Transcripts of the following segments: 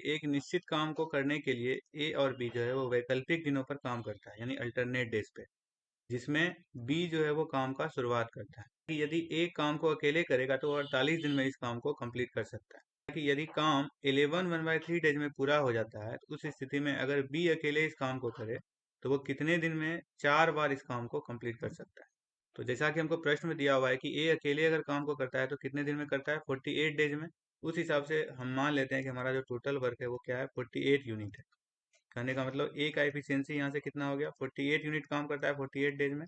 एक निश्चित काम को करने के लिए ए और बी जो है वो वैकल्पिक दिनों पर काम करता है, यानी अल्टरनेट डेज पे, जिसमें बी जो है वो काम का शुरुआत करता है। कि यदि ए काम को अकेले करेगा तो वो 48 दिन में इस काम को कंप्लीट कर सकता है। कि यदि काम 11 1/3 डेज में पूरा हो जाता है तो उस स्थिति में अगर बी अकेले इस काम को करे तो वो कितने दिन में 4 बार इस काम को कंप्लीट कर सकता है। तो जैसा कि हमको प्रश्न में दिया हुआ है कि ए अकेले अगर काम को करता है तो कितने दिन में करता है, 48 डेज में। उस हिसाब से हम मान लेते हैं कि हमारा जो टोटल वर्क है वो क्या है, 48 यूनिट है। कहने का मतलब ए का एफिशिएंसी यहाँ से कितना हो गया, 48 यूनिट काम करता है 48 डेज में,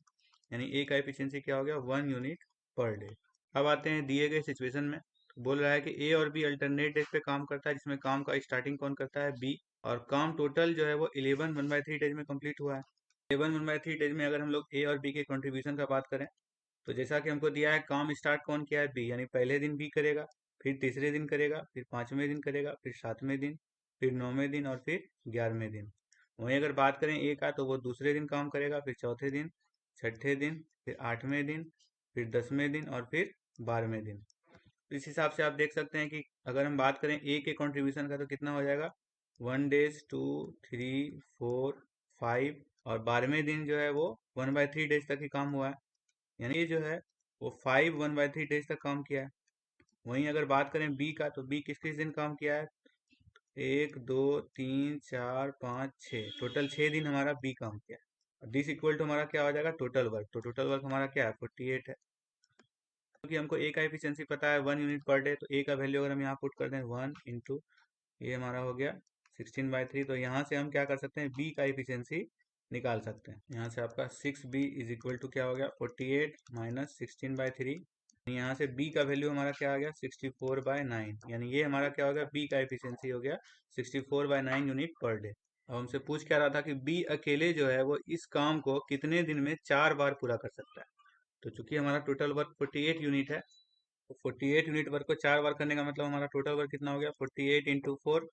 यानी ए का एफिशिएंसी क्या हो गया, 1 यूनिट पर डे। अब आते हैं दिए गए सिचुएशन में। तो बोल रहा है कि ए और बी अल्टरनेट डेज पे काम करता है, जिसमें काम का स्टार्टिंग कौन करता है, बी, और काम टोटल जो है वो 11 1/3 डेज में कंप्लीट हुआ है। 11 1/3 डेज में अगर हम लोग ए और बी के कंट्रीब्यूशन का बात करें तो जैसा कि हमको दिया है, काम स्टार्ट कौन किया है, बी, यानी पहले दिन बी करेगा, फिर तीसरे दिन करेगा, फिर 5वें दिन करेगा, फिर 7वें दिन, फिर 9वें दिन और फिर 11वें दिन। वहीं अगर बात करें ए का तो वो दूसरे दिन काम करेगा, फिर चौथे दिन, छठे दिन, फिर 8वें दिन, फिर 10वें दिन और फिर 12वें दिन। तो इस हिसाब से आप देख सकते हैं कि अगर हम बात करें ए के कंट्रीब्यूशन का तो कितना हो जाएगा, 1 डेज, 2 3 4 5, और 12वें दिन जो है वो 1/3 डेज तक ही काम हुआ है, यानी ये जो है वो 5 1/3 डेज तक काम किया है। वहीं अगर बात करें बी का तो बी किस किस दिन काम किया है, 1 2 3 4 5 6, टोटल 6 दिन हमारा बी काम किया है। दिस इक्वल टू हमारा क्या हो जाएगा, टोटल वर्क। तो टोटल वर्क हमारा क्या है, 48 है। क्योंकि हमको ए का एफिशिएंसी पता है 1 यूनिट पर डे, तो ए का वैल्यू अगर हम यहाँ पुट कर दें 1 इंटू, ये हमारा हो गया 16/3। तो यहाँ से हम क्या कर सकते हैं, बी का एफिशिएंसी निकाल सकते हैं। यहाँ से आपका 6b इज इक्वल टू क्या हो गया, 48 माइनस 16/3। यहाँ से b का वैल्यू हमारा क्या आ गया, 64/9, यानी ये हमारा क्या हो गया, b का एफिशिएंसी हो गया 64/9 यूनिट पर डे। अब हमसे पूछ क्या रहा था कि b अकेले जो है वो इस काम को कितने दिन में 4 बार पूरा कर सकता है। तो चूंकि हमारा टोटल वर्क 48 यूनिट है, तो 48 यूनिट वर्क को 4 बार करने का मतलब हमारा टोटल वर्क कितना हो गया, 48 इंटू 4,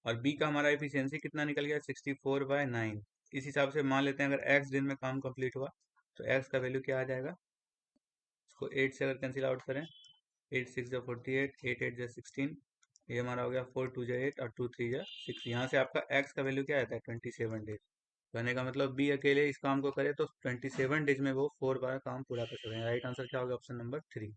और बी का हमारा एफिशिएंसी कितना निकल गया, 64/9। इस हिसाब से मान लेते हैं अगर एक्स दिन में काम कंप्लीट हुआ तो एक्स का वैल्यू क्या आ जाएगा, इसको 8 से अगर कैंसिल आउट करें, 8 6 जा 48, 8 8 जा 16, ये हमारा हो गया 4 2 जा 8 और 2 3 जा 6। यहाँ से आपका एक्स का वैल्यू क्या आता है, 27 डेज। कहने का मतलब बी अकेले इस काम को करे तो 27 डेज में वो 4 बार काम पूरा कर सकते हैं। राइट आंसर क्या होगा, ऑप्शन नंबर 3।